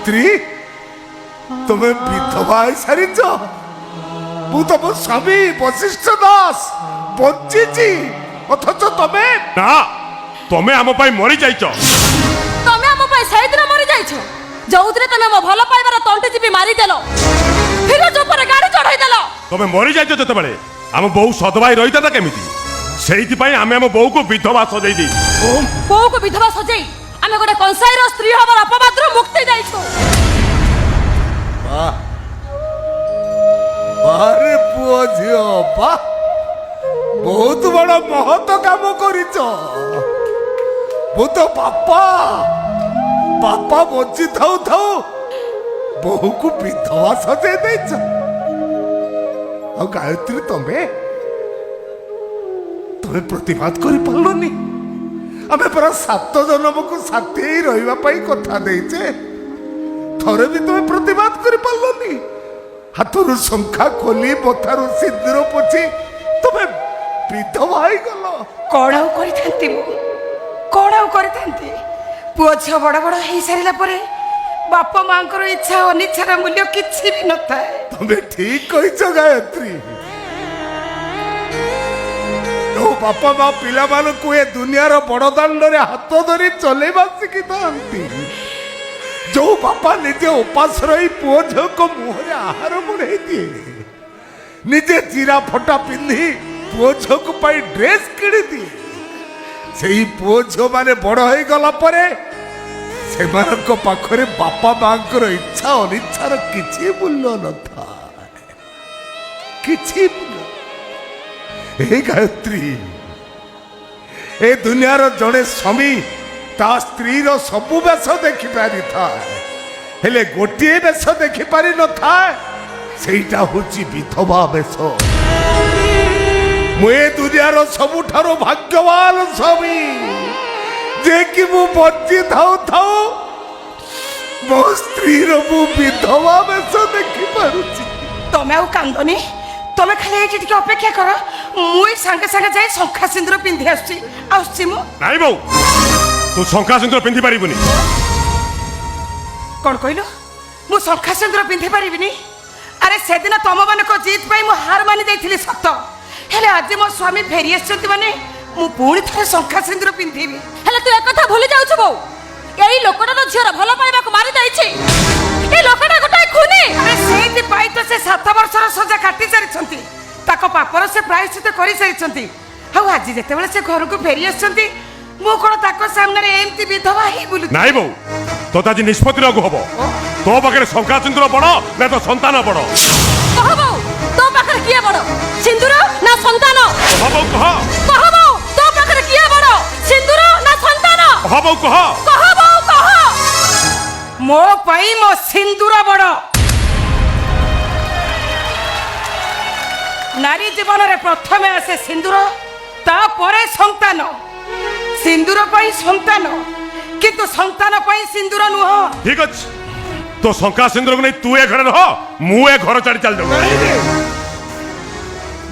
ଗାୟତ୍ରୀ তুমি বিধবা হয়ে সারিছ মু তম স্বামী বশিষ্ঠ দাস বঞ্চিছি অথচ তুমি না তুমি আম পাই মরি যাইছ তুমি আম পাই সেই দিন মরি যাইছ যৌথরে তুমি মো ভাল পাইবার তন্টি চিপি মারি দেল ফিরোজ উপরে গাড়ি চড়াই দেল তুমি মরি যাইছ যেতবেলে আম বউ সদভাই রইতা কেমিতি সেইপাই আমি আম বউকে বিধবা সজাই দেই বউকে বিধবা সজাই আমি গোটে কনসাইর স্ত্রী হবার অপবাদর মুক্তি যাইছু আরে পুଅ ঝিଅ বাহ বহুত বড় মহৎ কাম করিছ ମୁଁ ତ ବାପା ବଞ୍ଚି ଥାଉ ଥାଉ ବୋହୂକୁ ବିଧବା ସଜେଇ ଦେଇଛ ଆଉ ଗାୟତ୍ରୀ ତମେ ପ୍ରତିବାଦ କରିପାରିଲନି ଆମେ ପରା 7 ଜନ୍ମକୁ ସାଥୀ ହେଇ ରହିବା ପାଇଁ କଥା ଦେଇଛେ ଥରେ ବି ତମେ ପ୍ରତିବାଦ କରିପାରିଲନି ହାତରୁ ଶଙ୍ଖା ଖୋଲି ମଥାରୁ ସିନ୍ଦୁର ପୋଛି ତମେ ବିଧବା ହେଇଗଲ କଣ ଆଉ କରିଥାନ୍ତି ମୁଁ କଣ ଆଉ କରିଥାନ୍ତି ପୁଅ ଝିଅ ବଡ଼ ବଡ଼ ହେଇସାରିଲା ପରେ ବାପା ମାଙ୍କର ଇଚ୍ଛା ଅନିଚ୍ଛାର ମୂଲ୍ୟ କିଛି ବି ନଥାଏ ତମେ ଠିକ କହିଛ ଗାୟତ୍ରୀ ଯୋଉ ବାପା ମା ପିଲାମାନଙ୍କୁ ଏ ଦୁନିଆର ବଡ଼ ଦାଣ୍ଡରେ ହାତ ଧରି ଚଲେଇବା ଶିଖିଥାନ୍ତି ଯୋଉ ବାପା ନିଜେ ଉପାସ ରହି ପୁଅ ଝିଅଙ୍କ ମୁହଁରେ ଆହାର ବଢ଼େଇ ଦିଏ ନିଜେ ଚିରା ଫଟା ପିନ୍ଧି ପୁଅ ଝିଅଙ୍କ ପାଇଁ ଡ୍ରେସ କିଣି ଦିଏ ସେଇ ପୁଅ ଝିଅ ମାନେ ବଡ଼ ହେଇଗଲା ପରେ ସେମାନଙ୍କ ପାଖରେ ବାପା ମାଙ୍କର ଇଚ୍ଛା ଅନିଚ୍ଛାର କିଛି ମୂଲ୍ୟ ନଥାଏ କିଛି ଏ ଗାୟତ୍ରୀ ଏ ଦୁନିଆର ଜଣେ ସ୍ୱାମୀ ତା ସ୍ତ୍ରୀର ସବୁ ବେଶ ଦେଖିପାରିଥାଏ ହେଲେ ଗୋଟିଏ ବେଶ ଦେଖିପାରିନଥାଏ ସେଇଟା ହଉଛି ବିଧବା ବେଶ ମୁଁ ଏ ଦୁନିଆର ସବୁଠାରୁ ଭାଗ୍ୟବାନ ସ୍ୱାମୀ ଯେ କି ମୁଁ ବଞ୍ଚି ଥାଉ ଥାଉ ମୋ ସ୍ତ୍ରୀର ମୁଁ ବିଧବା ବେଶ ଦେଖିପାରୁଛି ତମେ ଆଉ କାନ୍ଦନି ତମେ ଖାଲି ଏଇଠି ଟିକେ ଅପେକ୍ଷା କର ମୁଁ ଏଇ ସାଙ୍ଗେ ସାଙ୍ଗେ ଯାଇ ଶଙ୍ଖା ସିନ୍ଦୁର ପିନ୍ଧି ଆସୁଛି ମୁଁ ନାଇଁ ବୋଉ ତୁ ଶଙ୍ଖା ସିନ୍ଦୁର ପିନ୍ଧି ପାରିବୁନି କଣ କହିଲୁ ମୁଁ ଶଙ୍ଖା ସିନ୍ଦୁର ପିନ୍ଧି ପାରିବିନି ଆରେ ସେଦିନ ତମମାନଙ୍କ ଜିଦ୍ ପାଇଁ ମୁଁ ହାର ମାନି ଦେଇଥିଲି ସତ ହେଲେ ଆଜି ମୋ ସ୍ୱାମୀ ଫେରି ଆସିଛନ୍ତି ମାନେ ମୁଁ ପୁଣି ଥରେ ଶଙ୍ଖା ସିନ୍ଦୁର ପିନ୍ଧିବି ହେଲେ ତୁ একথা ভুলে যাଉଛୁ ବୋଉ এই ଲୋକଟା ତ ଝିଅର ଭଲ ପାଇବାକୁ ମାରି ଯାଇଛି এই ଲୋକଟା ଗୋଟାଏ ଖୁନି ଆରେ ସେଇଥିପାଇଁ ତ ସେ 7 ବର୍ଷର ସଜା କାଟି ସାରିଛନ୍ତି ତାଙ୍କ ପାପର ସେ ପ୍ରାୟଶ୍ଚିତ କରିସାରିଛନ୍ତି ଆଉ ଆଜି ଯେତେବେଳେ ସେ ଘରକୁ ଫେରି ଆସିଛନ୍ତି ମୁଁ କଣ ତାଙ୍କ ସାମ୍ନାରେ ଏମିତି ବିଧବା ହେଇ ବୁଲୁଛି ନାଇଁ ବୋଉ ତୋତେ ଆଜି ନିଷ୍ପତ୍ତି ନେବାକୁ ହବ ତୋ ପାଖରେ ଶଙ୍ଖା ସିନ୍ଦୁର ବଡ଼ ନା ତୋ ସନ୍ତାନ ବଡ଼ କହ ବୋଉ ତୋ ପାଖରେ କିଏ ବଡ଼ ସିନ୍ଦୁର ନା ସନ୍ତାନ କହ ବୋଉ କହ କହ ବୋଉ ତୋ ପାଖରେ କିଏ ବଡ଼ ସିନ୍ଦୁର ନା ସନ୍ତାନ କହ ବୋଉ କହ କହ ବୋଉ କହ ମୋ ପାଇଁ ମୋ ସିନ୍ଦୁର ବଡ଼ ନାରୀ ଜୀବନରେ ପ୍ରଥମେ ଆସେ ସିନ୍ଦୁର ତାପରେ ସନ୍ତାନ ସିନ୍ଦୁର ପାଇଁ ସନ୍ତାନ କିନ୍ତୁ ସନ୍ତାନ ପାଇଁ ସିନ୍ଦୁର ନୁହଁ ଠିକ ଅଛି ତୋ ଶଙ୍ଖା ସିନ୍ଦୁରକୁ ନେଇ ତୁ ଏ ଘରେ ରହ ମୁଁ ଏ ଘର ଛାଡ଼ି ଚାଲି ଯାଉଛି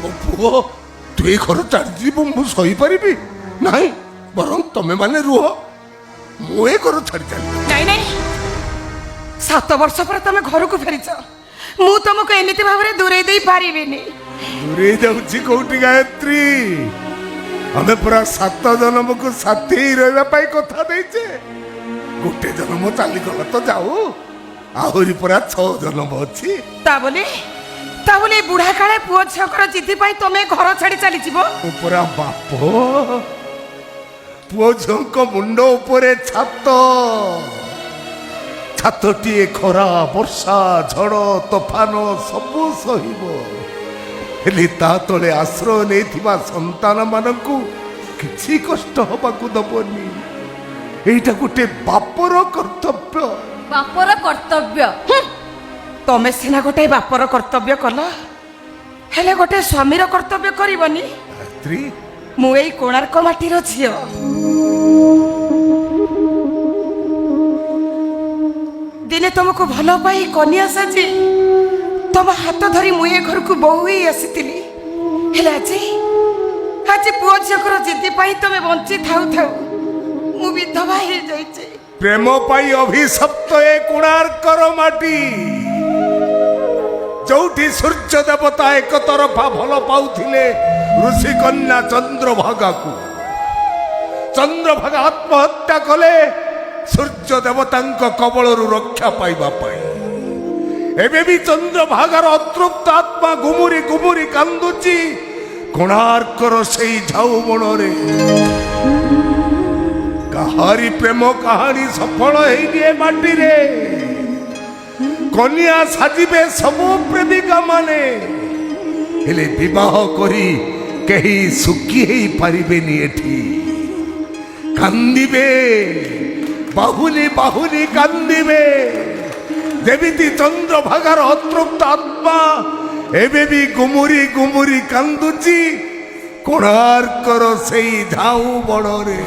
ମୋ ପୁଅ ତୁ ଏ ଘର ଛାଡ଼ିଯିବୁ ମୁଁ ସହିପାରିବି ନାହିଁ ବରଂ ତମେ ମାନେ ରୁହ ମୁଁ ଏ ଘର ଛାଡ଼ି ଚାଲି ନାଇଁ ନାଇଁ 7 ବର୍ଷ ପରେ ତମେ ଘରକୁ ଫେରିଛ ମୁଁ ତମକୁ ଏମିତି ଭାବରେ ଦୂରେଇ ଦେଇ ପାରିବିନି ଦୂରେଇ ଯାଉଛି କୋଉଠି ଗାୟତ୍ରୀ ଆମେ ପୁରା 7 ଜନ୍ମକୁ ସାଥୀ ହେଇ ରହିବା ପାଇଁ କଥା ଦେଇଛେ ଗୋଟେ ଜନ୍ମ ଚାଲିଗଲା ତ ଯାଉ ଆହୁରି ପୁରା 6 ଜନ୍ମ ଅଛି ତା ବୋଲି ବୁଢା କାଳେ ପୁଅ ଝିଅଙ୍କର ଜିଦି ପାଇଁ ତମେ ଘର ଛାଡି ଚାଲିଯିବ ମୁଁ ପୁରା ବାପ ପୁଅ ଝିଅଙ୍କ ମୁଣ୍ଡ ଉପରେ ଛାତଟିଏ ଖରା ବର୍ଷା ଝଡ଼ ତୋଫାନ ସବୁ ସହିବ ହେଲେ ତା ତଳେ ଆଶ୍ରୟ ନେଇଥିବା ସନ୍ତାନ ମାନଙ୍କୁ କିଛି କଷ୍ଟ ହବାକୁ ଦବନି ଏଇଟା ଗୋଟେ ବାପର କର୍ତ୍ତବ୍ୟ ତମେ ସିନା ଗୋଟେ ବାପର କର୍ତ୍ତବ୍ୟ କଲ ହେଲେ ଗୋଟେ ସ୍ୱାମୀର କର୍ତ୍ତବ୍ୟ କରିବନି ଗାୟତ୍ରୀ ମୁଁ ଏଇ କୋଣାର୍କ ମାଟିର ଝିଅ ଦିନେ ତମକୁ ଭଲ ପାଇ କନ୍ୟା ସାଜି ତମ ହାତ ଧରି ମୁଁ ଏ ଘରକୁ ବୋହୂ ହେଇ ଆସିଥିଲି ହେଲେ ଆଜି ପୁଅ ଝିଅଙ୍କର ଜିଦି ପାଇଁ ତମେ ବଞ୍ଚି ଥାଉ ଥାଉ ମୁଁ ବିଧବା ହେଇଯାଇଛି ପ୍ରେମ ପାଇଁ ଅଭିଶପ୍ତ ଏ କୋଣାର୍କର ମାଟି, ଯୋଉଠି ସୂର୍ଯ୍ୟ ଦେବତା ଏକତରଫା ଭଲ ପାଉଥିଲେ ଋଷିକନ୍ୟା ଚନ୍ଦ୍ରଭାଗାକୁ। ଚନ୍ଦ୍ରଭାଗା ଆତ୍ମହତ୍ୟା କଲେ ସୂର୍ଯ୍ୟ ଦେବତାଙ୍କ କବଳରୁ ରକ୍ଷା ପାଇବା ପାଇଁ। ଏବେ ବି ଚନ୍ଦ୍ରଭାଗାର ଅତୃପ୍ତ ଆତ୍ମା ଗୁମୁରି ଗୁମୁରି କାନ୍ଦୁଛି କୋଣାର୍କର ସେଇ ଝାଉବଣରେ। କାହାରି ପ୍ରେମ କାହାଣୀ ସଫଳ ହେଇନି ଏ ମାଟିରେ। କନ୍ୟା ସାଜିବେ ସବୁ ପ୍ରେମିକା ମାନେ, ହେଲେ ବିବାହ କରି କେହି ସୁଖୀ ହେଇ ପାରିବେନି ଏଠି। କାନ୍ଦିବେ, ବାହୁଲି ବାହୁଲି କାନ୍ଦିବେ, ଯେମିତି ଚନ୍ଦ୍ରଭାଗାର ଅତୃପ୍ତ ଆତ୍ମା ଏବେ ବି ଗୁମୁରି ଗୁମୁରି କାନ୍ଦୁଛି କୋଣାର୍କର ସେଇ ଝାଉବଣରେ।